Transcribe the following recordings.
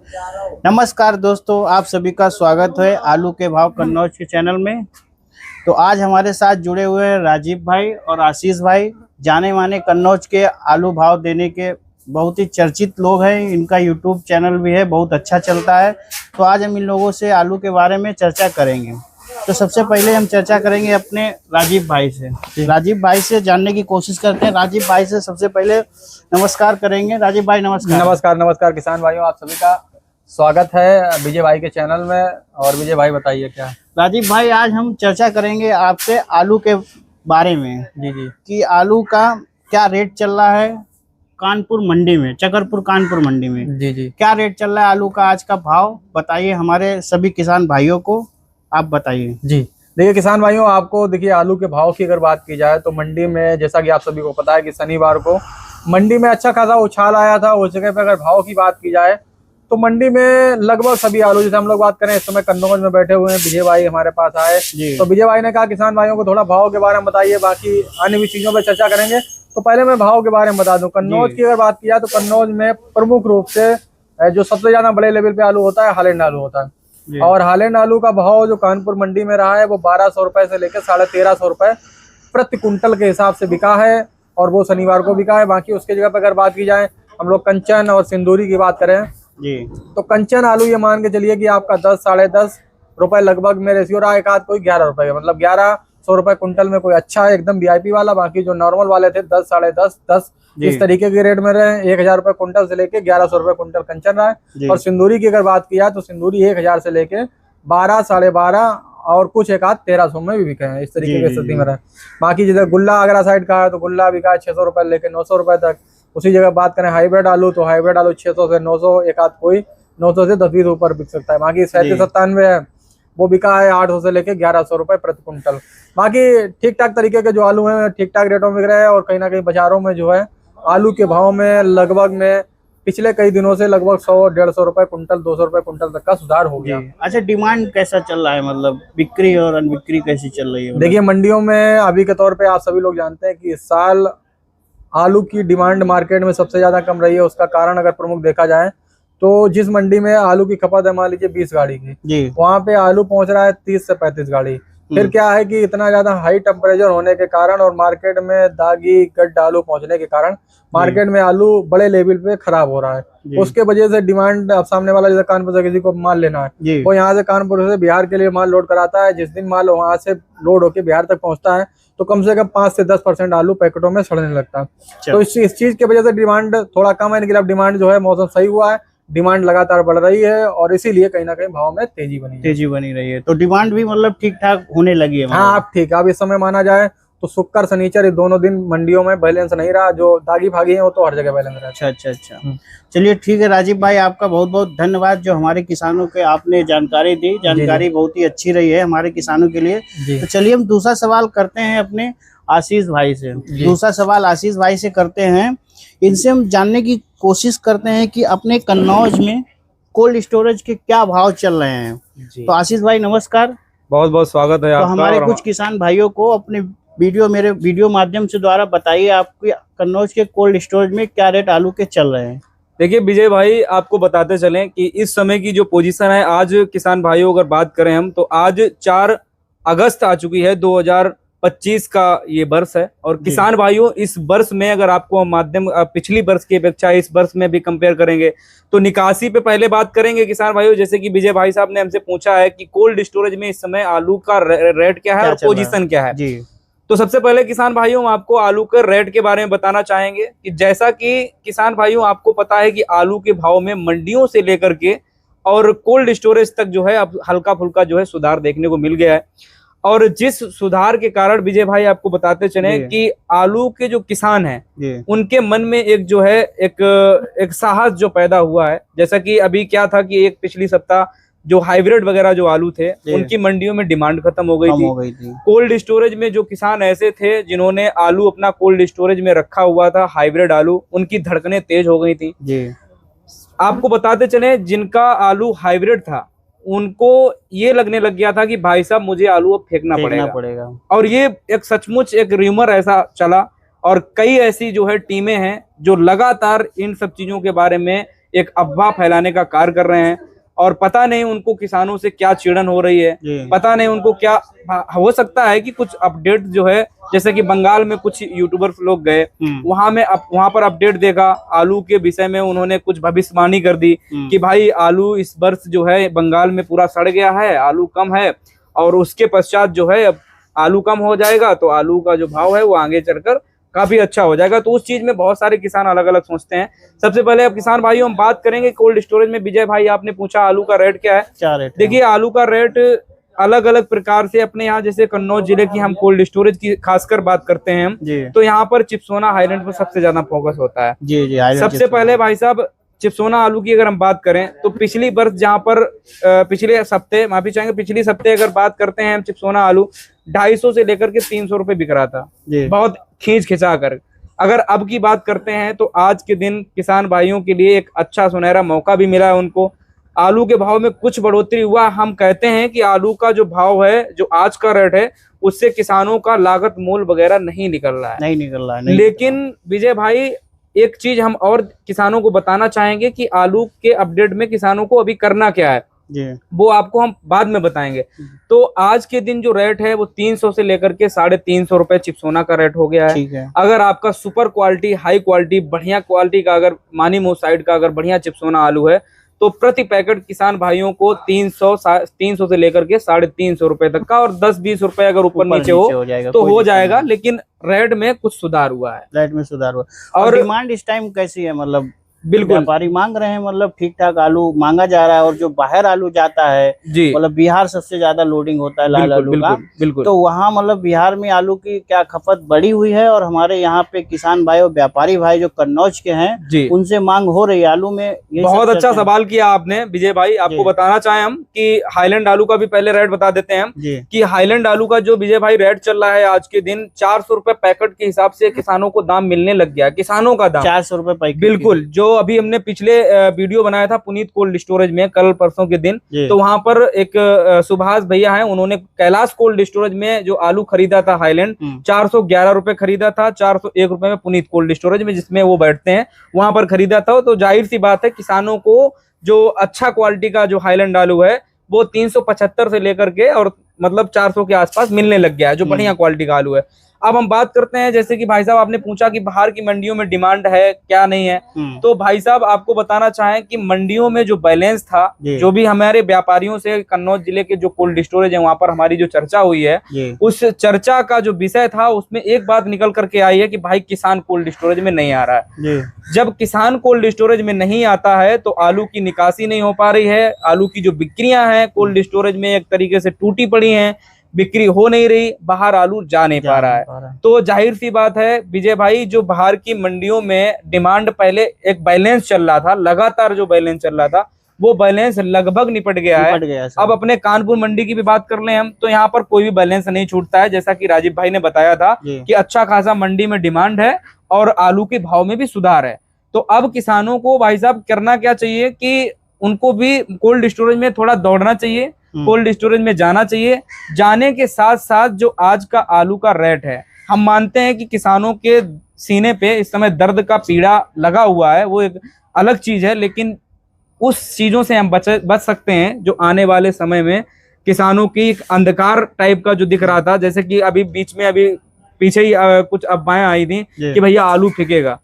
नमस्कार दोस्तों, आप सभी का स्वागत है आलू के भाव कन्नौज के चैनल में। तो आज हमारे साथ जुड़े हुए हैं राजीव भाई और आशीष भाई, जाने माने कन्नौज के आलू भाव देने के बहुत ही चर्चित लोग हैं। इनका यूट्यूब चैनल भी है, बहुत अच्छा चलता है। तो आज हम इन लोगों से आलू के बारे में चर्चा करेंगे। तो सबसे पहले हम चर्चा करेंगे अपने राजीव भाई से। राजीव भाई से जानने की कोशिश करते हैं। राजीव भाई से सबसे पहले नमस्कार करेंगे। राजीव भाई नमस्कार। नमस्कार नमस्कार किसान भाइयों, आप सभी का स्वागत है विजय भाई के चैनल में। और विजय भाई बताइए क्या। राजीव भाई, आज हम चर्चा करेंगे आपसे आलू के बारे में। जी जी। कि आलू का क्या रेट चल रहा है कानपुर मंडी में, चकरपुर कानपुर मंडी में। जी जी। क्या रेट चल रहा है आलू का, आज का भाव बताइए हमारे सभी किसान भाइयों को, आप बताइए। जी देखिए किसान भाइयों, आपको देखिए आलू के भाव की अगर बात की जाए तो मंडी में जैसा कि आप सभी को पता है कि शनिवार को मंडी में अच्छा खासा उछाल आया था। उस जगह पे अगर भाव की बात की जाए तो मंडी में लगभग सभी आलू, जैसे हम लोग बात करें इस समय कन्नौज में बैठे हुए हैं, विजय भाई हमारे पास आए। तो विजय भाई ने कहा किसान भाइयों को थोड़ा भाव के बारे में बताइए, बाकी अन्य भी चीजों पर चर्चा करेंगे। तो पहले मैं भाव के बारे में बता दूं। कन्नौज की अगर बात की जाए तो कन्नौज में प्रमुख रूप से जो सबसे ज्यादा बड़े लेवल पे आलू होता है हालैंड आलू होता है। और हालैंड आलू का भाव जो कानपुर मंडी में रहा है वो 1200 रुपए से लेकर 1350 रुपए प्रति कुंटल के हिसाब से बिका है, और वो शनिवार को बिका है। बाकी उसके जगह पर अगर बात की जाए हम लोग कंचन और सिंदूरी की बात करें जी, तो कंचन आलू ये मान के चलिए कि आपका 10 साढ़े 10 रुपए लगभग में रेशियो रहा। एक आध कोई 11 रुपए, मतलब 1100 रुपए कुंटल में कोई अच्छा है एकदम वीआईपी वाला। बाकी जो नॉर्मल वाले थे 10 साढ़े 10 10 इस तरीके के रेट में रहे। 1000 रुपए कुंटल से लेके 1100 रुपए कुंटल कंचन रहा है। और सिंदूरी की अगर बात की जाए तो सिंदूरी 1000 से लेके 12 साढ़े 12 और कुछ एक आध 1300 में भी बिके हैं, इस तरीके की स्थिति में रहे। बाकी जैसे गुल्ला आगरा साइड का है तो गुल्ला बिका है 600 रुपए लेके 900 रुपए तक। उसी जगह बात करें हाइब्रिड आलू तो हाइब्रिड आलू 600 से 900, एक आध कोई 900 से 10-20 ऊपर बिक सकता है। बाकी 37-97 है वो बिका है 800 से लेके 1100 रुपए प्रति कुंटल। बाकी ठीक ठाक तरीके के जो आलू हैं ठीक ठाक रेटों में बिक रहे हैं। और कहीं ना कहीं बाजारों में जो है आलू के भाव में लगभग में पिछले कई दिनों से लगभग 100-150 रुपए कुंटल 200 रुपए कुंटल तक का सुधार हो गया। अच्छा, डिमांड कैसा चल रहा है, मतलब बिक्री और अनबिक्री कैसी चल रही है? देखिए मंडियों में अभी के तौर पे आप सभी लोग जानते हैं कि इस साल आलू की डिमांड मार्केट में सबसे ज्यादा कम रही है। उसका कारण अगर प्रमुख देखा जाए तो जिस मंडी में आलू की खपत है मान लीजिए 20 गाड़ी की, वहां पे आलू पहुंच रहा है 30 से 35 गाड़ी। फिर क्या है कि इतना ज्यादा हाई टेम्परेचर होने के कारण और मार्केट में दागी गड्ढ आलू पहुंचने के कारण मार्केट में आलू बड़े लेवल पे खराब हो रहा है। उसके वजह से डिमांड, अब सामने वाला जैसे कानपुर से किसी को माल लेना है वो यहाँ से कानपुर से बिहार के लिए माल लोड कराता है। जिस दिन माल वहां से लोड होके बिहार तक पहुंचता है तो कम से कम 5 से 10% आलू पैकेटों में सड़ने लगता है। तो इस चीज की वजह से डिमांड थोड़ा कम है। लेकिन अब डिमांड जो है, मौसम सही हुआ है, डिमांड लगातार बढ़ रही है और इसीलिए कहीं ना कहीं भाव में तेजी बनी रही है। तो डिमांड भी मतलब ठीक ठाक होने लगी है। हाँ आप ठीक है। अब इस समय माना जाए तो शुक्र शनिचर ये दोनों दिन मंडियों में बैलेंस नहीं रहा। जो दागी भागी है वो तो हर जगह बैलेंस रहा। अच्छा। चलिए ठीक है राजीव भाई, आपका बहुत बहुत धन्यवाद जो हमारे किसानों के आपने जानकारी दी। जानकारी बहुत ही अच्छी रही है हमारे किसानों के लिए। तो चलिए हम दूसरा सवाल करते हैं अपने आशीष भाई से। दूसरा सवाल आशीष भाई से करते हैं। इनसे हम जानने की कोशिश करते हैं कि अपने कन्नौज में कोल्ड स्टोरेज के क्या भाव चल रहे हैं। तो आशीष भाई नमस्कार, बहुत बहुत स्वागत है आपका। तो हमारे कुछ किसान भाइयों को अपने मेरे वीडियो माध्यम से द्वारा बताइए आपके कन्नौज के कोल्ड स्टोरेज में क्या रेट आलू के चल रहे हैं। देखिए विजय भाई, आपको बताते चलें कि इस समय की जो पोजीशन है, आज किसान भाइयों अगर बात करें हम तो आज 4 अगस्त आ चुकी है 2025 का ये वर्ष है। और किसान भाइयों इस वर्ष में अगर आपको माध्यम पिछली वर्ष की अपेक्षा इस वर्ष में भी कंपेयर करेंगे तो निकासी पे पहले बात करेंगे किसान भाइयों। जैसे कि विजय भाई साहब ने हमसे पूछा है कि कोल्ड स्टोरेज में इस समय आलू का रेट क्या है और पोजीशन क्या है। तो सबसे पहले किसान भाइयों हम आपको आलू के रेट के बारे में बताना चाहेंगे कि जैसा कि किसान भाइयों आपको पता है कि आलू के भाव में मंडियों से लेकर के और कोल्ड स्टोरेज तक जो है अब हल्का फुल्का जो है सुधार देखने को मिल गया है। और जिस सुधार के कारण विजय भाई आपको बताते चले कि आलू के जो किसान हैं उनके मन में एक जो है एक साहस जो पैदा हुआ है। जैसा कि अभी क्या था कि एक पिछली सप्ताह जो हाइब्रिड वगैरह जो आलू थे उनकी मंडियों में डिमांड खत्म हो गई थी। कोल्ड स्टोरेज में जो किसान ऐसे थे जिन्होंने आलू अपना कोल्ड स्टोरेज में रखा हुआ था हाइब्रिड आलू, उनकी धड़कनें तेज हो गई थी। आपको बताते चले जिनका आलू हाइब्रिड था उनको ये लगने लग गया था कि भाई साहब मुझे आलू अब फेंकना पड़ेगा। और ये एक सचमुच एक र्यूमर ऐसा चला और कई ऐसी जो है टीमें हैं जो लगातार इन सब चीजों के बारे में एक अफवाह फैलाने का कार्य कर रहे हैं। और पता नहीं उनको किसानों से क्या चिड़न हो रही है, पता नहीं उनको क्या हो सकता है कि कुछ अपडेट जो है, जैसे कि बंगाल में कुछ यूट्यूबर्स लोग गए, वहां पर अपडेट देखा आलू के विषय में, उन्होंने कुछ भविष्यवाणी कर दी कि भाई आलू इस वर्ष जो है बंगाल में पूरा सड़ गया है, आलू कम है, और उसके पश्चात जो है अब आलू कम हो जाएगा तो आलू का जो भाव है वो आगे चलकर काफी अच्छा हो जाएगा। तो उस चीज में बहुत सारे किसान अलग अलग सोचते हैं। सबसे पहले अब किसान भाइयों हम बात करेंगे कोल्ड स्टोरेज में। विजय भाई आपने पूछा आलू का रेट क्या है, क्या रेट? देखिए आलू का रेट अलग अलग प्रकार से अपने यहाँ, जैसे कन्नौज जिले की हम कोल्ड स्टोरेज की खासकर बात करते हैं हम, तो यहाँ पर चिप्सोना हाईलैंड पर सबसे ज्यादा फोकस होता है। जी सबसे पहले भाई साहब चिप्सोना आलू की अगर हम बात करें तो पिछली वर्ष जहाँ पर पिछले सप्ते, माफी चाहेंगे, पिछली सप्ते अगर बात करते हैं हम, चिप्सोना आलू 250 से लेकर के 300 रुपए बिक रहा था, बहुत खींच खिंचा कर। अगर अब की बात करते हैं तो आज के दिन किसान भाइयों के लिए एक अच्छा सुनहरा मौका भी मिला है उनको। आलू के भाव में कुछ बढ़ोतरी हुआ। हम कहते हैं कि आलू का जो भाव है, जो आज का रेट है, उससे किसानों का लागत मूल्य वगैरह नहीं निकल रहा है, नहीं निकल रहा है। लेकिन विजय भाई एक चीज हम और किसानों को बताना चाहेंगे कि आलू के अपडेट में किसानों को अभी करना क्या है, वो आपको हम बाद में बताएंगे। तो आज के दिन जो रेट है वो 300 से लेकर के 350 रुपए चिप्सोना का रेट हो गया है। अगर आपका सुपर क्वालिटी, हाई क्वालिटी, बढ़िया क्वालिटी का, अगर मानीमो साइड का अगर बढ़िया चिप्सोना आलू है तो प्रति पैकेट किसान भाइयों को 300 से लेकर के 350 रुपए तक का, और 10-20 रुपए अगर ऊपर नीचे हो तो हो जाएगा। लेकिन रेट में कुछ सुधार हुआ है, रेट में सुधार हुआ। और डिमांड इस टाइम कैसी है? मतलब बिल्कुल व्यापारी मांग रहे हैं, मतलब ठीक ठाक आलू मांगा जा रहा है। और जो बाहर आलू जाता है, जी, मतलब बिहार सबसे ज्यादा लोडिंग होता है लाल आलू का, बिल्कुल। तो वहाँ मतलब बिहार में आलू की क्या खपत बढ़ी हुई है? और हमारे यहाँ पे किसान भाई और व्यापारी भाई जो कन्नौज के हैं, उनसे मांग हो रही है आलू में? बहुत अच्छा सवाल किया आपने विजय भाई। आपको बताना चाहें हम कि हाईलैंड आलू का भी पहले रेट बता देते हैं हम कि हाईलैंड आलू का जो विजय भाई रेट चल रहा है आज के दिन 400 रुपए पैकेट के हिसाब से किसानों को दाम मिलने लग गया। किसानों का दाम 400 रुपए पैकेट, बिल्कुल। जो अभी हमने पिछले वीडियो बनाया था पुनीत कोल्ड स्टोरेज में कल परसों के दिन, तो वहां पर एक सुभाष भैया हैं, उन्होंने कैलाश कोल्ड स्टोरेज में जो आलू खरीदा था हाईलैंड 411 रुपए खरीदा था, 401 रुपए में पुनीत कोल्ड स्टोरेज में जिसमें वो बैठते हैं वहां पर खरीदा था। तो जाहिर सी बात है किसानों को जो अच्छा क्वालिटी का जो हाईलैंड आलू है वो 375 से लेकर के और मतलब 400 के आसपास मिलने लग गया है, जो बढ़िया क्वालिटी का आलू है। अब हम बात करते हैं, जैसे कि भाई साहब आपने पूछा कि बाहर की मंडियों में डिमांड है क्या नहीं है, तो भाई साहब आपको बताना चाहें कि मंडियों में जो बैलेंस था, जो भी हमारे व्यापारियों से कन्नौज जिले के जो कोल्ड स्टोरेज है वहां पर हमारी जो चर्चा हुई है, उस चर्चा का जो विषय था उसमें एक बात निकल करके आई है कि भाई किसान कोल्ड स्टोरेज में नहीं आ रहा है। जब किसान कोल्ड स्टोरेज में नहीं आता है तो आलू की निकासी नहीं हो पा रही है, आलू की जो बिक्रियां हैं कोल्ड स्टोरेज में एक तरीके से टूटी पड़ी हैं, बिक्री हो नहीं रही, बाहर आलू जा नहीं पा रहा है। तो जाहिर सी बात है विजय भाई, जो बाहर की मंडियों में डिमांड पहले एक बैलेंस चल रहा था, लगातार जो बैलेंस चल रहा था वो बैलेंस लगभग निपट गया है। अब अपने कानपुर मंडी की भी बात कर लें हम तो यहाँ पर कोई भी बैलेंस नहीं छूटता है। जैसा कि राजीव भाई ने बताया था कि अच्छा खासा मंडी में डिमांड है और आलू के भाव में भी सुधार है। तो अब किसानों को भाई साहब करना क्या चाहिए कि उनको भी कोल्ड स्टोरेज में थोड़ा दौड़ना चाहिए, कोल्ड स्टोरेज में जाना चाहिए। जाने के साथ साथ जो आज का आलू का रेट है, हम मानते हैं कि किसानों के सीने पे इस समय दर्द का पीड़ा लगा हुआ है, वो एक अलग चीज है, लेकिन उस चीजों से हम बच सकते हैं जो आने वाले समय में किसानों की एक अंधकार टाइप का जो दिख रहा था। जैसे कि अभी बीच में अभी पीछे ही कुछ अफवाहें आई थी कि भैया आलू फेंकेगा,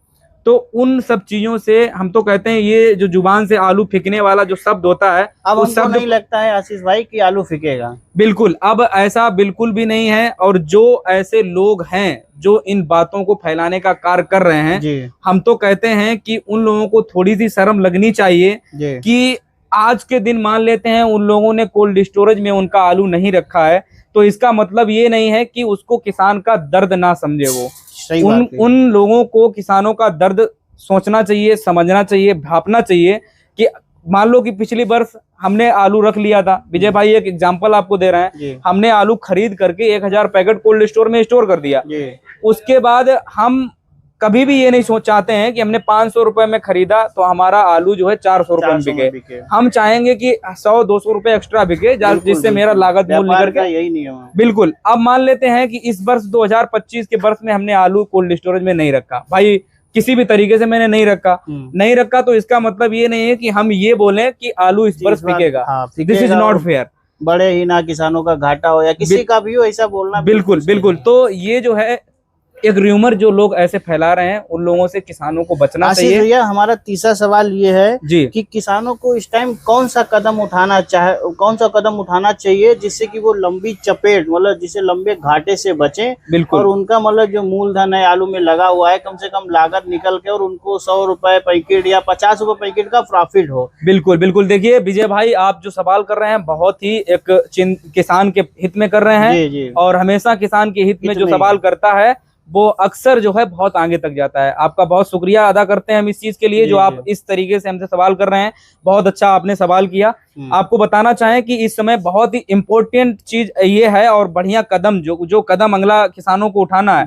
तो उन सब चीजों से हम तो कहते हैं ये जो जुबान से आलू फेंकने वाला जो शब्द होता है, अब हमको नहीं लगता है आशीष भाई कि आलू फेंकेगा। बिल्कुल, अब ऐसा बिल्कुल भी नहीं है। और जो ऐसे लोग हैं जो इन बातों को फैलाने का कार्य कर रहे हैं, हम तो कहते हैं कि उन लोगों को थोड़ी सी शर्म लगनी चाहिए कि आज के दिन मान लेते हैं उन लोगों ने कोल्ड स्टोरेज में उनका आलू नहीं रखा है, तो इसका मतलब ये नहीं है कि उसको किसान का दर्द ना समझे। वो उन लोगों को किसानों का दर्द सोचना चाहिए, समझना चाहिए, भापना चाहिए कि मान लो कि पिछली वर्ष हमने आलू रख लिया था। विजय भाई एक एग्जांपल आपको दे रहे हैं, हमने आलू खरीद करके 1000 पैकेट कोल्ड स्टोर में स्टोर कर दिया। उसके बाद हम कभी भी ये नहीं चाहते हैं कि हमने 500 रुपए में खरीदा तो हमारा आलू जो है 400 रुपए में बिके। हम चाहेंगे कि 100-200 रुपए एक्स्ट्रा बिके, जिससे मेरा लागत मूल्य करके यही नियम है। बिल्कुल। अब मान लेते हैं कि इस वर्ष 2025 के वर्ष में हमने आलू कोल्ड स्टोरेज में नहीं रखा, भाई किसी भी तरीके से मैंने नहीं रखा तो इसका मतलब ये नहीं है कि हम ये बोलें कि आलू इस वर्ष बिकेगा। This is not fair. बड़े ही ना किसानों का घाटा हो या किसी का भी हो, ऐसा बोलना बिल्कुल। तो ये जो है एक र्यूमर जो लोग ऐसे फैला रहे हैं, उन लोगों से किसानों को बचना चाहिए। भैया हमारा तीसरा सवाल ये है जी कि किसानों को इस टाइम कौन सा कदम उठाना चाहिए जिससे कि वो लंबी चपेट मतलब जिसे लंबे घाटे से बचे, बिल्कुल। और उनका मतलब जो मूलधन है आलू में लगा हुआ है कम से कम लागत निकल के और उनको 100 रुपए पैकेट या 50 रुपए पैकेट का प्रॉफिट हो। बिल्कुल। देखिए विजय भाई, आप जो सवाल कर रहे हैं बहुत ही एक किसान के हित में कर रहे हैं। जी। और हमेशा किसान के हित में जो सवाल करता है वो अक्सर जो है बहुत आगे तक जाता है। आपका बहुत शुक्रिया अदा करते हैं हम इस चीज के लिए जो आप इस तरीके से हमसे सवाल कर रहे हैं। बहुत अच्छा आपने सवाल किया। आपको बताना चाहें कि इस समय बहुत ही इम्पोर्टेंट चीज ये है और बढ़िया कदम जो कदम अगला किसानों को उठाना है,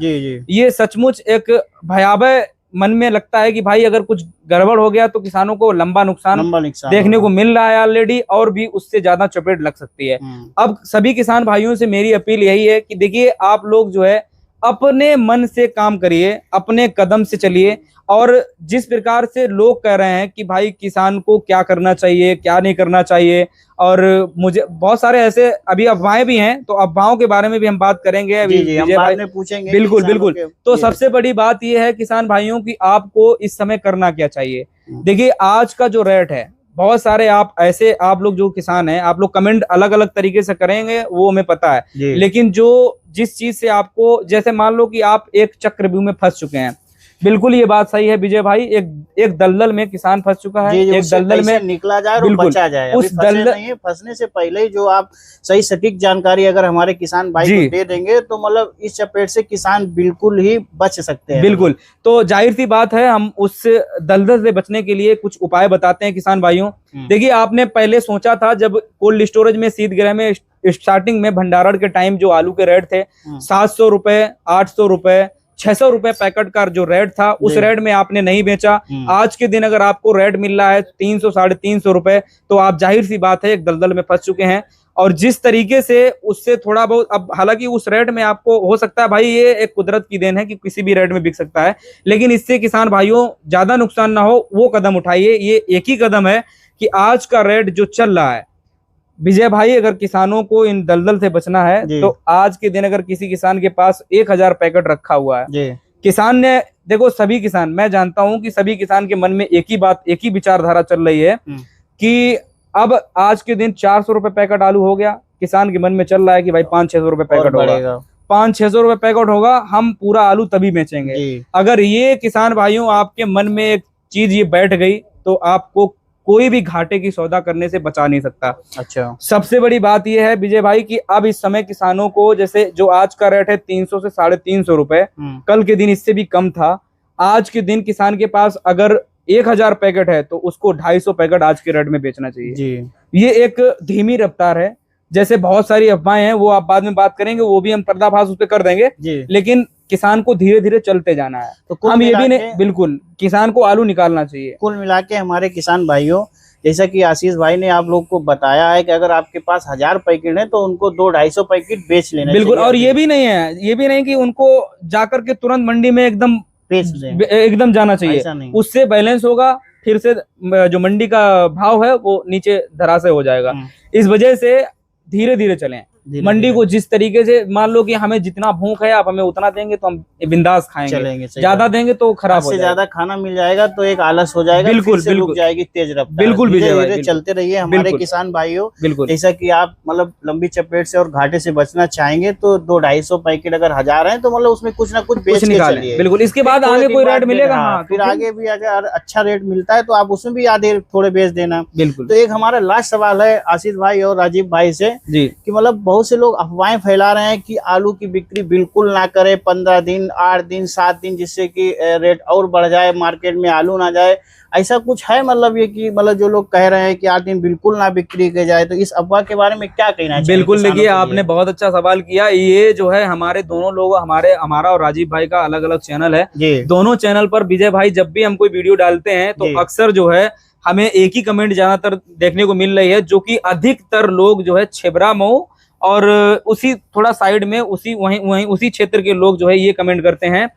ये सचमुच एक भयावह मन में लगता है कि भाई अगर कुछ गड़बड़ हो गया तो किसानों को लंबा नुकसान देखने को मिल रहा है ऑलरेडी, और भी उससे ज्यादा चपेट लग सकती है। अब सभी किसान भाइयों से मेरी अपील यही है कि देखिए आप लोग जो है अपने मन से काम करिए, अपने कदम से चलिए। और जिस प्रकार से लोग कह रहे हैं कि भाई किसान को क्या करना चाहिए क्या नहीं करना चाहिए, और मुझे बहुत सारे ऐसे अभी अफवाहें भी हैं, तो अफवाहों के बारे में भी हम बात करेंगे अभी हम बाद में पूछेंगे। बिल्कुल। तो सबसे बड़ी बात यह है किसान भाइयों की आपको इस समय करना क्या चाहिए। देखिए आज का जो रेट है, बहुत सारे आप लोग जो किसान हैं, आप लोग कमेंट अलग अलग तरीके से करेंगे वो हमें पता है, लेकिन जिस चीज से आपको, जैसे मान लो कि आप एक चक्रव्यूह में फंस चुके हैं, बिल्कुल ये बात सही है विजय भाई, एक दलदल में किसान फंस चुका है, एक दलदल में निकला जाए और बचा जाए। उस दलदल फंसने से पहले ही जो आप सही सटीक जानकारी अगर हमारे किसान भाई को दे देंगे तो मतलब इस चपेट से किसान बिल्कुल ही बच सकते हैं। बिल्कुल। तो जाहिर सी बात है हम उस दलदल से बचने के लिए कुछ उपाय बताते हैं किसान भाइयों। देखिए आपने पहले सोचा था जब कोल्ड स्टोरेज में शीतगृह में स्टार्टिंग में भंडारण के टाइम जो आलू के रेट थे 700 रुपए, 800 रुपए, 600 रुपए पैकेट का जो रेट था, उस रेट में आपने नहीं बेचा। आज के दिन अगर आपको रेट मिल रहा है 300 साढ़े 300 रुपए, तो आप जाहिर सी बात है एक दलदल में फंस चुके हैं। और जिस तरीके से उससे थोड़ा बहुत, अब हालांकि उस रेट में आपको हो सकता है भाई ये एक कुदरत की देन है कि किसी भी रेट में बिक सकता है, लेकिन इससे किसान भाइयों ज्यादा नुकसान ना हो वो कदम उठाइए। ये एक ही कदम है कि आज का रेट जो चल रहा है विजय भाई, अगर किसानों को इन दलदल से बचना है तो आज के दिन अगर किसी किसान के पास 1000 पैकेट रखा हुआ है, किसान ने, देखो सभी किसान, मैं जानता हूं कि सभी किसान के मन में एक ही बात, एक ही विचारधारा चल रही है कि अब आज के दिन 400 रुपए पैकेट आलू हो गया, किसान के मन में चल रहा है कि भाई 500-600 रुपए पैकेट होगा, 500-600 रुपए पैकेट होगा, हम पूरा आलू तभी बेचेंगे। अगर ये किसान भाइयों आपके मन में एक चीज ये बैठ गई तो आपको कोई भी घाटे की सौदा करने से बचा नहीं सकता। अच्छा, सबसे बड़ी बात यह है विजय भाई कि अब इस समय किसानों को, जैसे जो आज का रेट है 300 से 350 रुपए, कल के दिन इससे भी कम था। आज के दिन किसान के पास अगर 1000 पैकेट है तो उसको 250 पैकेट आज के रेट में बेचना चाहिए। ये एक धीमी रफ्तार है। जैसे बहुत सारी अफवाहें हैं वो आप बाद में बात करेंगे, वो भी हम पर्दाफाश उस पर कर देंगे, लेकिन किसान को धीरे धीरे चलते जाना है। तो हम ये भी नहीं, बिल्कुल किसान को आलू निकालना चाहिए। कुल मिला के हमारे किसान भाइयों, जैसा कि आशीष भाई ने आप लोग को बताया है कि अगर आपके पास 1000 पैकेट है तो उनको 200-250 पैकेट बेच लेना बिल्कुल। और ये भी नहीं कि उनको जाकर के तुरंत मंडी में एकदम जाना चाहिए, उससे बैलेंस होगा, फिर से जो मंडी का भाव है वो नीचे धराशायी हो जाएगा। इस वजह से धीरे धीरे चलें। मंडी को जिस तरीके से, मान लो कि हमें जितना भूख है आप हमें उतना देंगे तो हम बिंदास खाएंगे, ज्यादा देंगे तो खराब हो जाएगा, ज्यादा खाना मिल जाएगा तो एक आलस हो जाएगा, बिल्कुल रुक जाएगी तेज रफ्तार। बिल्कुल धीरे चलते रहिए हमारे किसान भाइयों। बिल्कुल, जैसा कि आप मतलब लंबी चपेट से और घाटे से बचना चाहेंगे तो 200-250 पैकेट अगर 1000 है तो मतलब उसमें कुछ ना कुछ बेच के चलिए। बिल्कुल, इसके बाद आगे कोई रेट मिलेगा, फिर आगे भी अगर अच्छा रेट मिलता है तो आप उसमें भी आधे थोड़े बेच देना। बिल्कुल। तो एक हमारा लास्ट सवाल है आशीष भाई और राजीव भाई से कि मतलब बहुत से लोग अफवाहें फैला रहे हैं कि आलू की बिक्री बिल्कुल ना करे 15 दिन, 8 दिन, 7 दिन, जिससे कि रेट और बढ़ जाए, मार्केट में आलू ना जाए। ऐसा कुछ है मतलब ये कि मतलब जो लोग कह रहे हैं कि 8 दिन बिल्कुल ना बिक्री की जाए, तो इस अफवाह के बारे में क्या कहना चाहिए? बिल्कुल, देखिए आपने बहुत अच्छा सवाल किया। ये जो है हमारे दोनों लोग, हमारा और राजीव भाई का अलग अलग चैनल है। दोनों चैनल पर विजय भाई जब भी हम कोई वीडियो डालते हैं तो अक्सर जो है हमें एक ही कमेंट ज्यादातर देखने को मिल रही है, जो कि अधिकतर लोग जो है छिबरा मऊ और उसी थोड़ा साइड में उसी क्षेत्र के लोग जो है ये कमेंट करते हैं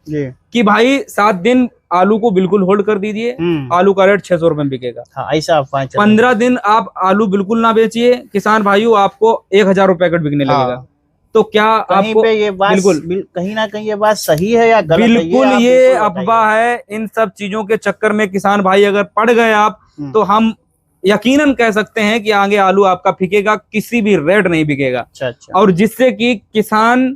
कि भाई 7 दिन आलू को बिल्कुल होल्ड कर दीजिए, आलू का रेट 600 रुपए में बिकेगा। हाँ, ऐसा अफवाह चल रही है। 15 दिन आप आलू बिल्कुल ना बेचिए, किसान भाइयों आपको 1000 रुपए पैकेट बिकने हाँ। लगेगा। तो क्या कहीं आपको पे ये बात बिल्कुल कहीं ना कहीं ये बात सही है या गलत है? बिल्कुल आप ये बिल्कुल अफवाह है। इन सब चीजों के चक्कर में किसान भाई अगर पड़ गए आप, बताइए। तो हम यकीनन कह सकते हैं कि आगे आलू आपका फिकेगा, किसी भी रेट नहीं बिकेगा। अच्छा। और जिससे कि किसान,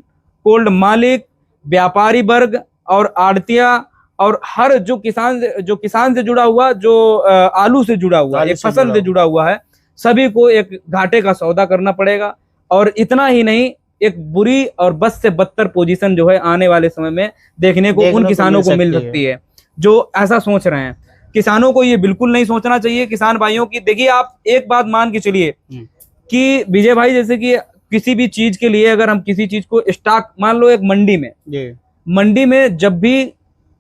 कोल्ड मालिक, व्यापारी वर्ग और आड़तिया और हर जो किसान से जुड़ा हुआ, जो आलू से जुड़ा हुआ, एक फसल से जुड़ा हुआ है, सभी को एक घाटे का सौदा करना पड़ेगा। और इतना ही नहीं, एक बुरी और बद से बदतर पोजीशन जो है आने वाले समय में देखने को उन किसानों को मिल सकती है जो ऐसा सोच रहे हैं। किसानों को ये बिल्कुल नहीं सोचना चाहिए। किसान भाइयों की देखिए, आप एक बात मान के चलिए कि विजय भाई, जैसे कि किसी भी चीज के लिए अगर हम किसी चीज को स्टॉक, मान लो एक मंडी में जब भी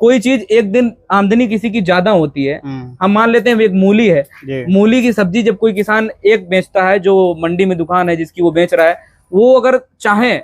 कोई चीज एक दिन आमदनी किसी की ज्यादा होती है, हम मान लेते हैं एक मूली है, मूली की सब्जी जब कोई किसान एक बेचता है, जो मंडी में दुकान है जिसकी वो बेच रहा है, वो अगर चाहे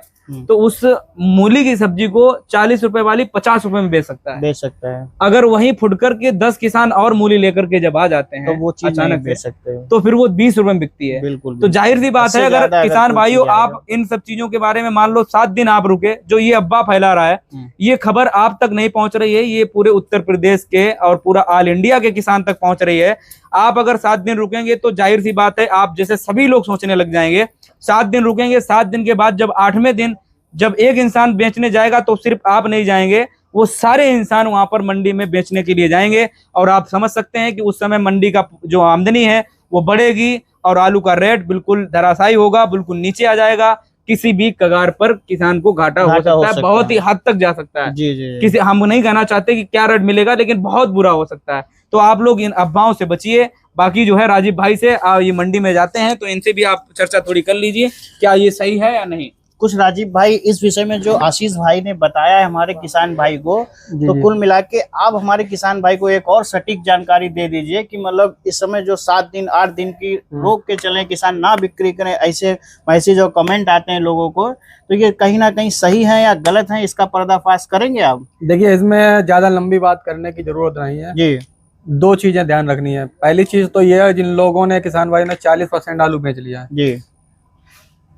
तो उस मूली की सब्जी को 40 रुपए वाली 50 रुपए में बेच सकता है। अगर वहीं फुटकर के 10 किसान और मूली लेकर के जब आ जाते हैं, तो वो चीज अचानक बेच सकते हैं, तो फिर वो 20 रुपए में बिकती है। बिल्कुल। तो जाहिर सी बात है, अगर किसान भाइयों आप इन सब चीजों के बारे में मान लो 7 दिन आप रुके, जो ये अफवाह फैला रहा है, ये खबर आप तक नहीं पहुंच रही है, ये पूरे उत्तर प्रदेश के और पूरा ऑल इंडिया के किसान तक पहुंच रही है। आप अगर 7 दिन रुकेंगे तो जाहिर सी बात है, आप जैसे सभी लोग सोचने लग जाएंगे। 7 दिन रुकेंगे, 7 दिन के बाद जब 8वें दिन जब एक इंसान बेचने जाएगा, तो सिर्फ आप नहीं जाएंगे, वो सारे इंसान वहां पर मंडी में बेचने के लिए जाएंगे। और आप समझ सकते हैं कि उस समय मंडी का जो आमदनी है वो बढ़ेगी और आलू का रेट बिल्कुल धराशायी होगा, बिल्कुल नीचे आ जाएगा। किसी भी कगार पर किसान को घाटा हो सकता है, बहुत ही हद तक जा सकता है। किसी, हम नहीं कहना चाहते कि क्या रेट मिलेगा, लेकिन बहुत बुरा हो सकता है। तो आप लोग इन अफवाहों से बचिए। बाकी जो है राजीव भाई से ये मंडी में जाते हैं, तो इनसे भी आप चर्चा थोड़ी कर लीजिए, क्या ये सही है या नहीं। कुछ राजीव भाई इस विषय में जो आशीष भाई ने बताया है हमारे किसान भाई को, तो कुल मिला के आप हमारे किसान भाई को एक और सटीक जानकारी दे दीजिए कि मतलब इस समय जो 7 दिन 8 दिन की रोक के चले, किसान ना बिक्री करें, ऐसे जो कमेंट आते हैं लोगों को, तो ये कहीं ना कहीं सही है या गलत है, इसका पर्दाफाश करेंगे आप? देखिए, इसमें ज्यादा लंबी बात करने की जरूरत नहीं है जी। 2 चीजें ध्यान रखनी है। पहली चीज तो ये है, जिन लोगों ने, किसान भाई ने 40% आलू बेच लिया है जी,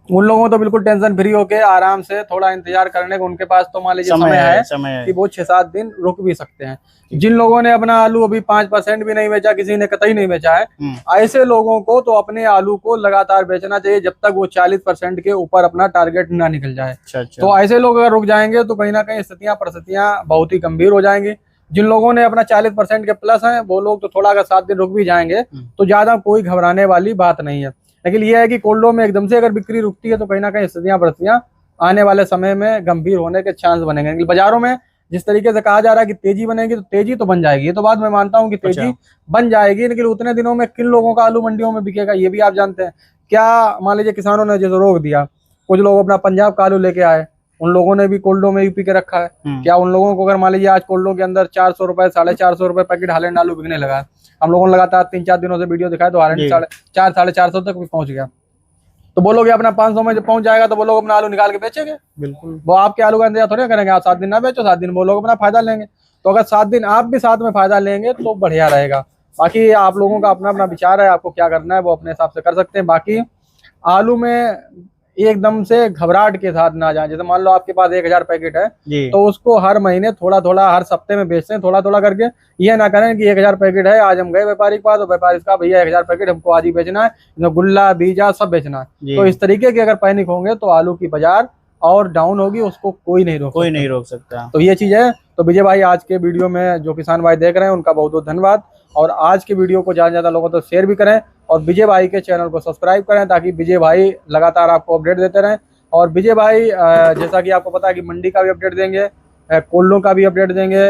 उन लोगों को तो बिल्कुल टेंशन फ्री होके आराम से थोड़ा इंतजार करने का उनके पास तो मान लीजिए समय है कि वो 6-7 दिन रुक भी सकते हैं। जिन लोगों ने अपना आलू अभी 5% भी नहीं बेचा, किसी ने कतई नहीं बेचा है, ऐसे लोगों को तो अपने आलू को लगातार बेचना चाहिए जब तक वो 40% के ऊपर अपना टारगेट ना निकल जाए। तो ऐसे लोग अगर रुक जाएंगे तो कहीं ना कहीं परिस्थितियां बहुत ही गंभीर हो जाएंगी। जिन लोगों ने अपना 40% के प्लस हैं, वो लोग तो थोड़ा अगर 7 दिन रुक भी जाएंगे तो ज्यादा कोई घबराने वाली बात नहीं है। लेकिन यह है कि कोल्डो में एकदम से अगर बिक्री रुकती है तो कहीं ना कहीं परिस्थितियां आने वाले समय में गंभीर होने के चांस बनेंगे। लेकिन बाजारों में जिस तरीके से कहा जा रहा है कि तेजी बनेगी, तो तेजी तो बन जाएगी, ये तो बात मैं मानता हूं कि तेजी बन जाएगी। लेकिन उतने दिनों में किन लोगों का आलू मंडियों में बिकेगा ये भी आप जानते हैं। क्या मान लीजिए किसानों ने जैसे रोक दिया, कुछ लोग अपना पंजाब का आलू लेके आए, उन लोगों ने भी कोल्डो में यूपी के रखा है। क्या उन लोगों को अगर मान लीजिए आज कोल्डो के अंदर 400 रुपए 450 रुपए पैकेट हालैंड आलू बिकने लगा है, हम लोगों ने लगातार 3-4 दिनों से वीडियो दिखाया, तो हालैंड 400-450 तक भी पहुंच गया, तो वो लोग अपना 500 में जब पहुंच जाएगा तो वो लोग अपना आलू निकाल के बेचेंगे। बिल्कुल, वो आपके आलू का इंतजार थोड़ी करेंगे, आप 7 दिन ना बेचो, 7 दिन वो लोग अपना फायदा लेंगे। तो अगर 7 दिन आप भी साथ में फायदा लेंगे तो बढ़िया रहेगा। बाकी आप लोगों का अपना अपना विचार है, आपको क्या करना है वो अपने हिसाब से कर सकते हैं। बाकी आलू में एकदम से घबराहट के साथ ना जाए। जैसे मान लो आपके पास 1000 पैकेट है, तो उसको हर महीने थोड़ा थोड़ा, हर सप्ते में बेचते हैं थोड़ा थोड़ा करके। ये ना करें कि 1000 पैकेट है, आज हम गए व्यापारी के पास, तो व्यापारी का भैया 1000 पैकेट हमको आज ही बेचना है, गुल्ला बीजा सब बेचना है। तो इस तरीके के अगर पैनिक होंगे तो आलू की बाजार और डाउन होगी, उसको कोई नहीं रोक सकता। तो ये चीज है। तो विजय भाई, आज के वीडियो में जो किसान भाई देख रहे हैं उनका बहुत बहुत धन्यवाद, और आज के वीडियो को ज्यादा से ज्यादा लोगों तक शेयर भी करें, और विजय भाई के चैनल को सब्सक्राइब करें, ताकि विजय भाई लगातार आपको अपडेट देते रहें। और विजय भाई जैसा कि आपको पता है कि मंडी का भी अपडेट देंगे, कोल्डों का भी अपडेट देंगे,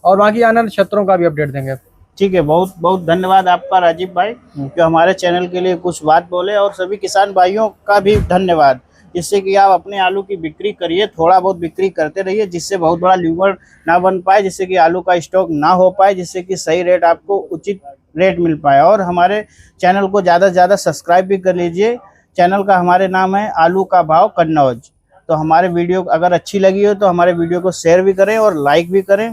और बाकी आनंद क्षेत्रों का भी अपडेट देंगे। ठीक है, बहुत बहुत धन्यवाद आपका राजीव भाई, जो हमारे चैनल के लिए कुछ बात बोले, और सभी किसान भाइयों का भी धन्यवाद, जिससे कि आप अपने आलू की बिक्री करिए, थोड़ा बहुत बिक्री करते रहिए, जिससे बहुत बड़ा ल्यूमर ना बन पाए, जिससे कि आलू का स्टॉक ना हो पाए, जिससे कि सही रेट आपको उचित रेट मिल पाए। और हमारे चैनल को ज़्यादा से ज़्यादा सब्सक्राइब भी कर लीजिए। चैनल का हमारे नाम है आलू का भाव कन्नौज। तो हमारे वीडियो अगर अच्छी लगी हो तो हमारे वीडियो को शेयर भी करें और लाइक भी करें।